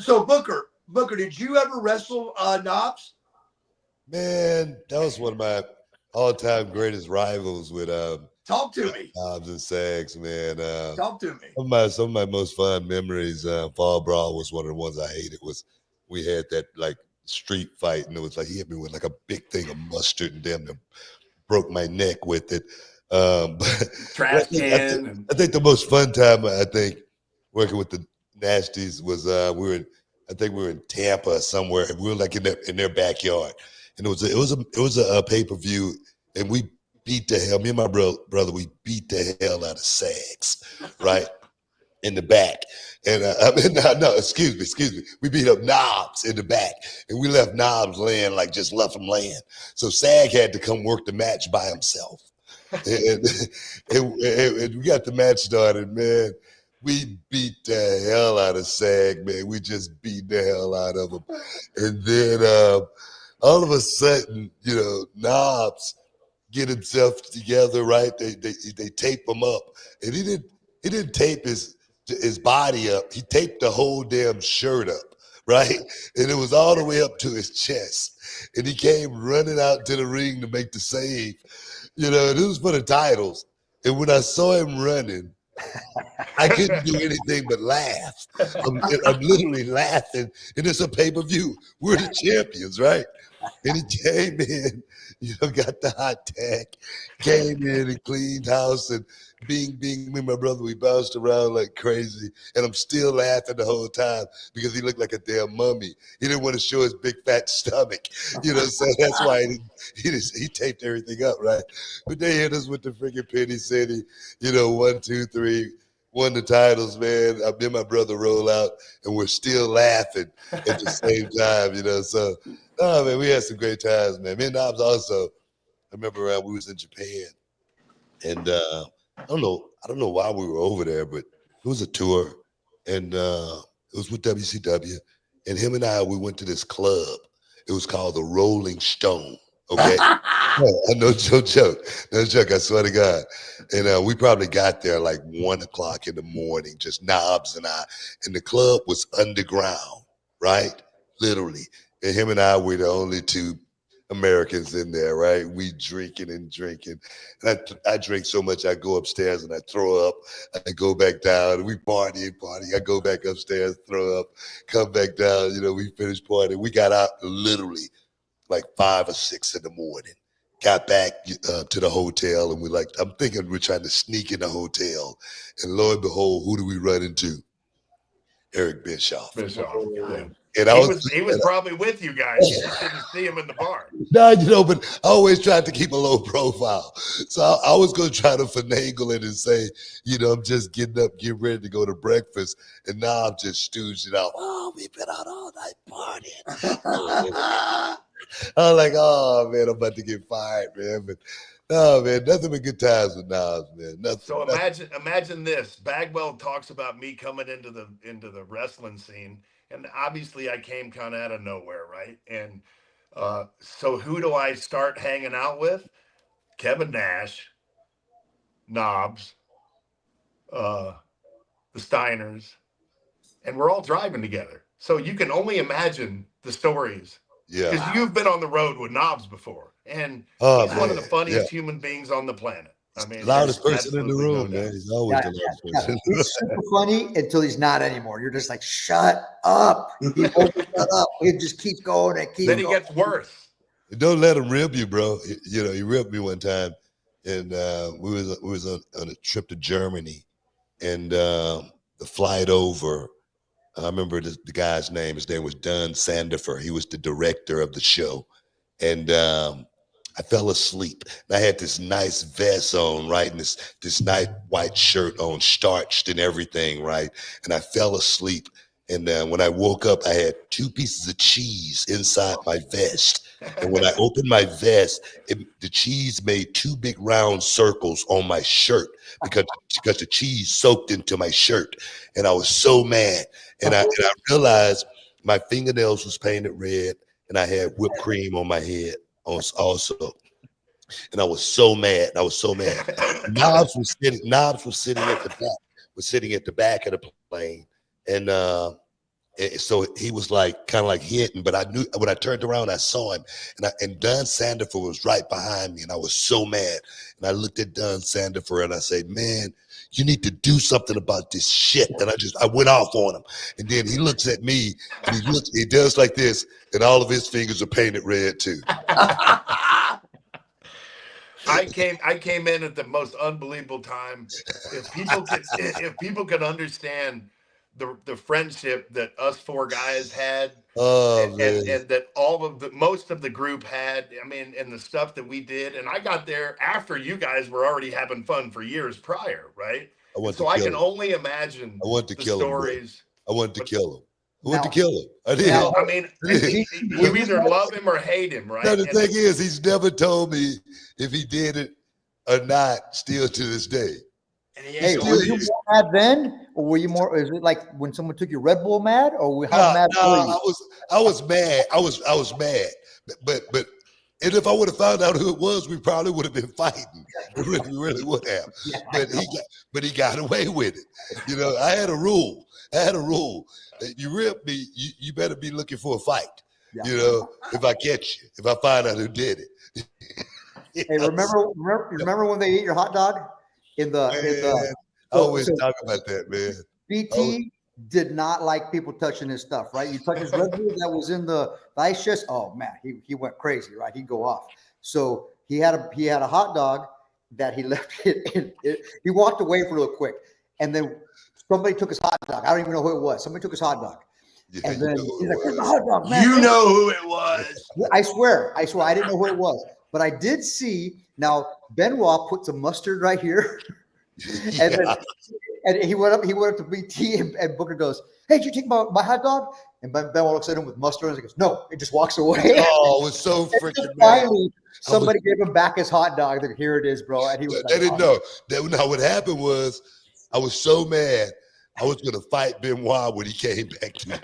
So Booker, did you ever wrestle Knobs? Man, that was one of my all-time greatest rivals with Talk to me. Hobbs and Sags, man. Talk to me. Some of my most fun memories, Fall Brawl was one of the ones I hated. Was we had that like street fight, and it was like he hit me with like a big thing of mustard and damn near broke my neck with it. But Trash can and I think the most fun time I think working with the Nasties was I think we were in Tampa or somewhere, and we were like in their backyard, and it was a pay-per-view, and we beat the hell. Me and my brother, we beat the hell out of Sags, right? In the back. And I mean, no, excuse me. We beat up Knobs in the back, and we left Knobs laying, like just left him laying. So Sag had to come work the match by himself. And, and we got the match started, man. We beat the hell out of Sag, man. We just beat the hell out of him. And then all of a sudden, Knobs get himself together, right? They tape him up, and he didn't tape his body up. He taped the whole damn shirt up, right? And it was all the way up to his chest. And he came running out to the ring to make the save. This was for the titles. And when I saw him running, I couldn't do anything but laugh. I'm literally laughing. And it's a pay-per-view. We're the champions, right? And he came in, got the hot tag, came in and cleaned house, and me and my brother, we bounced around like crazy. And I'm still laughing the whole time because he looked like a damn mummy. He didn't want to show his big fat stomach, so that's why he taped everything up, right? But they hit us with the freaking Penny City, 1, 2, 3. Won the titles, man. Me and my brother roll out, and we're still laughing at the same time, So, oh man, we had some great times, man. Me and Knobs also. I remember we was in Japan, and I don't know why we were over there, but it was a tour, and it was with WCW, and him and we went to this club. It was called the Rolling Stone. Okay. No joke. No joke. I swear to God. And we probably got there like 1 o'clock in the morning, just Knobs and I. And the club was underground, right? Literally. And him and I were the only two Americans in there, right? We drinking and drinking. And I drink so much, I go upstairs and I throw up. I go back down. And we party. I go back upstairs, throw up, come back down. We finish partying. We got out literally like 5 or 6 in the morning. Got back to the hotel, and I'm thinking we're trying to sneak in the hotel, and lo and behold, who do we run into? Eric Bischoff. Yeah. And he was probably with you guys. You just didn't see him in the bar. No, but I always tried to keep a low profile. So I was going to try to finagle it and say, I'm just getting up, getting ready to go to breakfast. And now I'm just stooging out. Oh, we've been out all night partying. I was like, oh, man, I'm about to get fired, man. But no, man, nothing but good times with Knobs, man. Nothing. So imagine this. Bagwell talks about me coming into the wrestling scene. And obviously I came kind of out of nowhere, right? And so who do I start hanging out with? Kevin Nash, Knobs, the Steiners, and we're all driving together. So you can only imagine the stories. Yeah. Because you've been on the road with Knobs before. And he's one of the funniest human beings on the planet. I mean, loudest person in the room, man. He's always the loudest person. He's super funny until he's not anymore. You're just like, shut up. He won't shut up. He just keeps going and keeps Then going. he gets worse. Don't let him rib you, bro. He ribbed me one time, and we was on a trip to Germany, and the flight over. I remember the guy's name. His name was Don Sandifer. He was the director of the show, and I fell asleep. And I had this nice vest on, right, and this nice white shirt on, starched and everything, right. And I fell asleep. And when I woke up, I had 2 pieces of cheese inside my vest. And when I opened my vest, the cheese made 2 big round circles on my shirt because the cheese soaked into my shirt. And I was so mad. And I realized my fingernails was painted red, and I had whipped cream on my head also. And I was so mad. Knobs was sitting at the back. Was sitting at the back of the plane, and So he was like kind of like hitting, but I knew when I turned around, I saw him, and Don Sandifer was right behind me, and I was so mad. And I looked at Don Sandifer and I said, "Man, you need to do something about this shit." And I went off on him, and then he looks at me and he does like this, and all of his fingers are painted red too. I came in at the most unbelievable time. If people could understand the friendship that us four guys had, Oh man, and that most of the group had, I mean, and the stuff that we did, and I got there after you guys were already having fun for years prior, right? I want So to I kill can him. only imagine I want to the kill him. Bro. stories. I wanted to kill him. I Now- wanted to kill him. I did. now- I mean, I did. you either love him or hate him, right? No, the And thing is, he's never told me if he did it or not. Still to this day. And he Hey, ain't were going you to. more mad then, or were you more? Is it like when someone took your Red Bull mad, or how No, mad no, were you? I was mad. I was mad. But and if I would have found out who it was, we probably would have been fighting. We really would have. Yeah, But he got away with it. You know, I had a rule. You rip me, you better be looking for a fight. Yeah. You know, if I catch you, if I find out who did it. Hey, remember when they ate your hot dog in the Man, I so- always so- talk about that, man. BT did not like people touching his stuff, right? You touch his Red Bull that was in the ice chest. Oh man, he went crazy, right? He'd go off. So he had a hot dog that he left he walked away for real quick, and then somebody took his hot dog. I don't even know who it was. Somebody took his hot dog, Yeah, and you then know who he's it like, "Where's the was. hot dog, man?" You know who it was. I swear, I didn't know who it was, but I did see. Now Benoit put some mustard right here, and then and he went up to BT, and Booker goes, "Hey, did you take my hot dog?" And Benoit looks at him with mustard and he goes, "No," and just walks away. Oh, it was so And freaking then mad. finally, somebody gave him back his hot dog. Like, here it is, bro. And he was They like, didn't know. Now what happened was I was so mad I was gonna fight Benoit when he came back to me.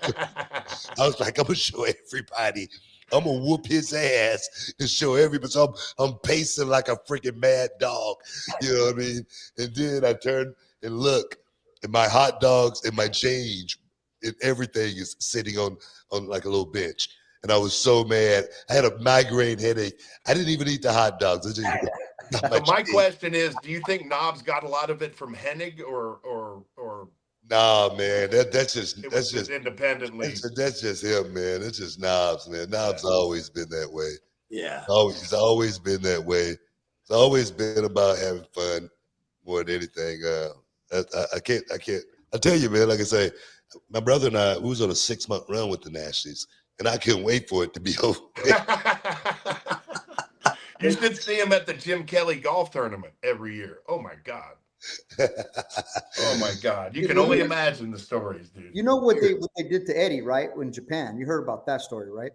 I was like, I'm gonna show everybody. I'm gonna whoop his ass and show everybody. So I'm pacing like a freaking mad dog. You know what I mean? And then I turn and look, and my hot dogs and my change and everything is sitting on like a little bench. And I was so mad. I had a migraine headache. I didn't even eat the hot dogs. I just got so my change. question is, do you think Knobs got a lot of it from Hennig or Nah, man. That's just it was just independently? that's just him, man. It's just Knobs, man. Knobs always been that way. Yeah. He's always been that way. It's always been about having fun more than anything. I can't. I tell you, man. Like I say, my brother and I, we was on a 6-month run with the Nasties, and I couldn't wait for it to be over. You should see him at the Jim Kelly golf tournament every year. Oh my God. Oh my God. You can only imagine the stories, dude. you know what they did to Eddie, right? In Japan, you heard about that story, right?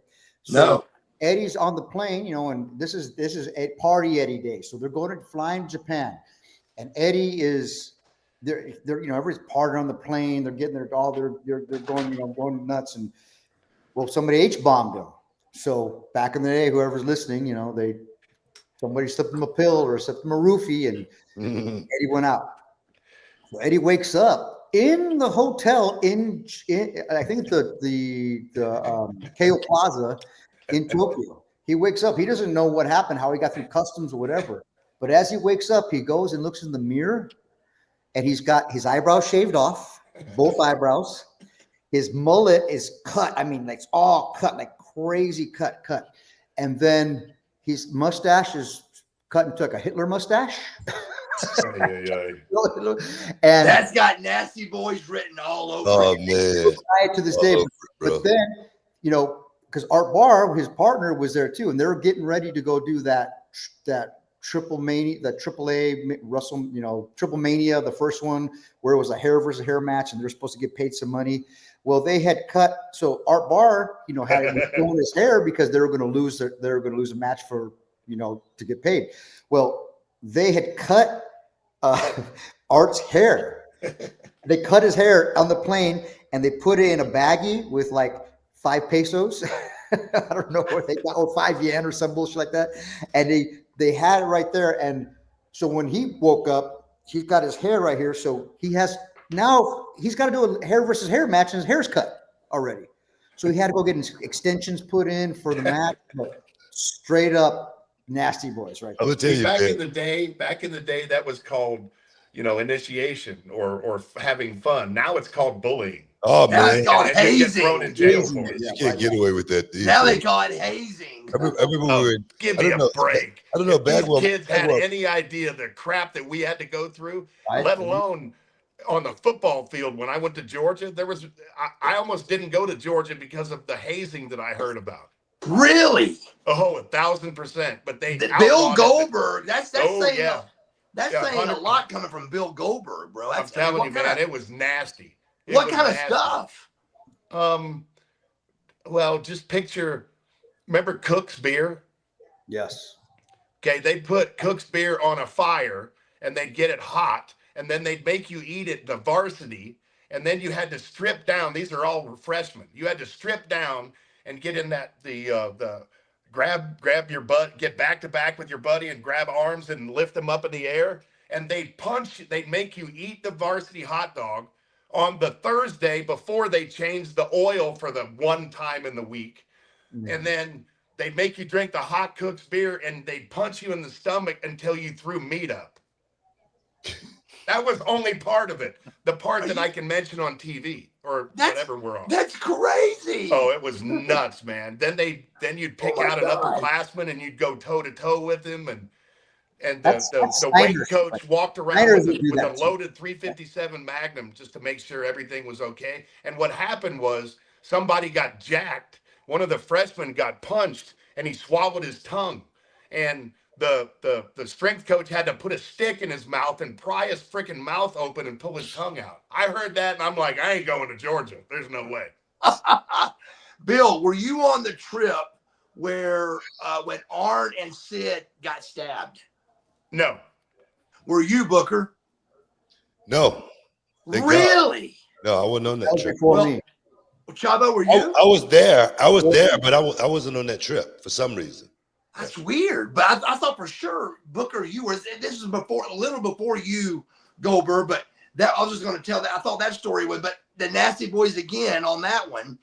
No. Eddie's on the plane, and this is a party Eddie day. So they're going to fly in Japan, and Eddie is they're everybody's partying on the plane. They're getting they're going going nuts, and well, somebody H-bombed him. So back in the day, whoever's listening, somebody slipped him a pill or slipped him a roofie, and Eddie went out. So Eddie wakes up in the hotel in I think the Keio Plaza in Tokyo. He wakes up. He doesn't know what happened, how he got through customs or whatever. But as he wakes up, he goes and looks in the mirror, and he's got his eyebrows shaved off, both eyebrows. His mullet is cut. I mean, like it's all cut, like crazy cut. And then his mustache is cut and took a Hitler mustache. And That's got Nasty Boys written all over Oh it. man. to this day. But then, because Art Barr, his partner, was there too, and they were getting ready to go do that Triple Mania, that AAA Triple Mania, the first one where it was a hair versus hair match, and they're supposed to get paid some money. Well, they had cut. So Art Barr, had showing his hair because they were going to lose a match for to get paid. Well, they had cut Art's hair. They cut his hair on the plane and they put it in a baggie with like 5 pesos. I don't know what they got, or 5 yen or some bullshit like that. And they had it right there. And so when he woke up, he's got his hair right here. So he's got to do a hair versus hair match, and his hair's cut. already. So he had to go get extensions put in for the match. But straight up nasty boys, right? I will tell See, you, back man. in the day, that was called, initiation or having fun. Now it's called bullying, Oh Now man, it's called and you get thrown in hazing. jail Hazing, for it. yeah. you can't get away with that these Now they days. call it hazing. I remember we were Oh, in, give I me don't a know, break. I don't know, If these Bagwell, kids had Bagwell, any idea the crap that we had to go through, Right? let alone on the football field, when I went to Georgia, I almost didn't go to Georgia because of the hazing that I heard about. Really? Oh, 1,000%. But they Bill outlawed it. Goldberg. That's Oh saying yeah, that's yeah, saying a 100. lot coming from Bill Goldberg, bro. I'm I mean, telling you, man, it was nasty. It what was kind of nasty. stuff? Well, just picture. Remember Cook's beer? Yes. Okay, they'd put Cook's beer on a fire and they'd get it hot, and then they'd make you eat it the varsity, and then you had to strip down. These are all freshmen. You had to strip down and get in the grab your butt, get back to back with your buddy and grab arms and lift them up in the air. And they'd make you eat the varsity hot dog on the Thursday before they changed the oil for the one time in the week. And then they'd make you drink the hot Cook's beer and they'd punch you in the stomach until you threw meat up. That was only part of it. The part that I can mention on TV or whatever we're on. That's crazy. Oh, it was nuts, man. Then you'd pick Oh my out an God. upperclassman and you'd go toe to toe with him, and That's the weight Snyder's. coach walked around Snyder's with would do a that too. loaded 357 Magnum just to make sure everything was okay. And what happened was somebody got jacked. One of the freshmen got punched and he swallowed his tongue. And the strength coach had to put a stick in his mouth and pry his freaking mouth open and pull his tongue out. I heard that and I'm like, I ain't going to Georgia. There's no way. Bill, were you on the trip where when Arn and Sid got stabbed? No. Were you, Booker? no, Thank God. Really? no, I wasn't on That that was trip. before Well, me. Chavo, were I, you? I was there, but I wasn't on that trip for some reason. That's weird. But I thought for sure, Booker, you were. This is before, a little before you, Goldberg. But that I was just going to tell that. I thought that story was. But the Nasty Boys again on that one.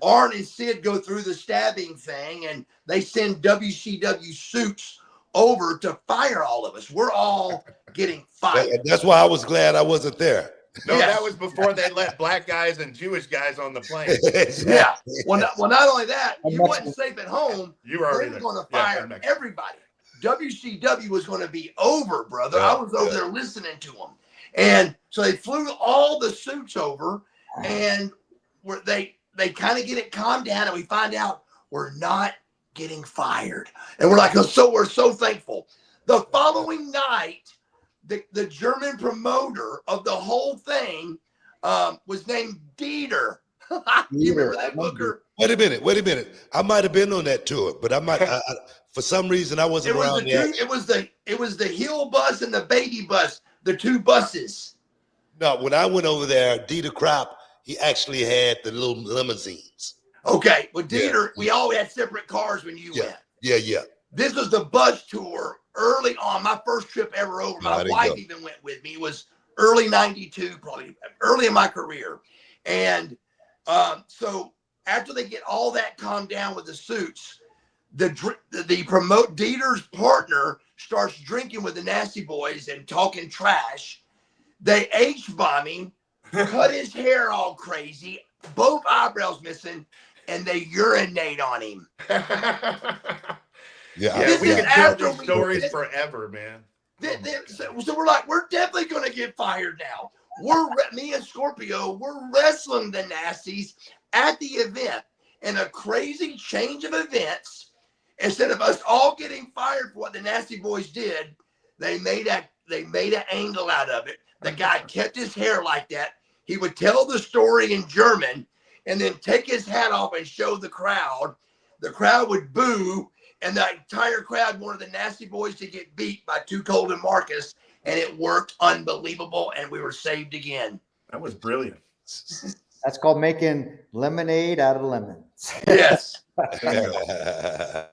Arn and Sid go through the stabbing thing, and they send WCW suits over to fire all of us. We're all getting fired. That's why I was glad I wasn't there. No, Yes. that was before they let black guys and Jewish guys on the plane. Yeah. Well, not only that, I'm you not- wasn't safe at home. You were already They were there. going to Yeah, fire I'm next. everybody. WCW was going to be over, brother. Yeah, I was over there listening to them. And so they flew all the suits over, and they kind of get it calmed down, and we find out we're not getting fired. And we're like, oh, we're so thankful. The following night, the German promoter of the whole thing was named Dieter. You remember that, Booker? Wait a minute. I might have been on that tour, but for some reason I wasn't It was around the there. two. It was the hill bus and the baby bus. The two buses. No, when I went over there, Dieter Kropp, he actually had the little limousines. Okay, well, Yeah. Dieter, we all had separate cars when you Yeah. went. Yeah. This was the bus tour early on. My first trip ever over. No, I My didn't wife go. even went with me. It was early '92, probably early in my career. And so after they get all that calmed down with the suits, the promote Dieter's partner starts drinking with the Nasty Boys and talking trash. They H-bomb him, cut his hair all crazy, both eyebrows missing, and they urinate on him. Yeah, Yeah, This we is could tell after these we- stories this- forever, man. So we're like, we're definitely going to get fired now. Me and Scorpio, we're wrestling the Nasties at the event. And a crazy change of events, instead of us all getting fired for what the Nasty Boys did, they made an angle out of it. The guy kept his hair like that. He would tell the story in German and then take his hat off and show the crowd. The crowd would boo, and the entire crowd wanted the Nasty Boys to get beat by Too Cold and Marcus, and it worked unbelievable, and we were saved again. That was brilliant. That's called making lemonade out of lemons. Yes. yeah.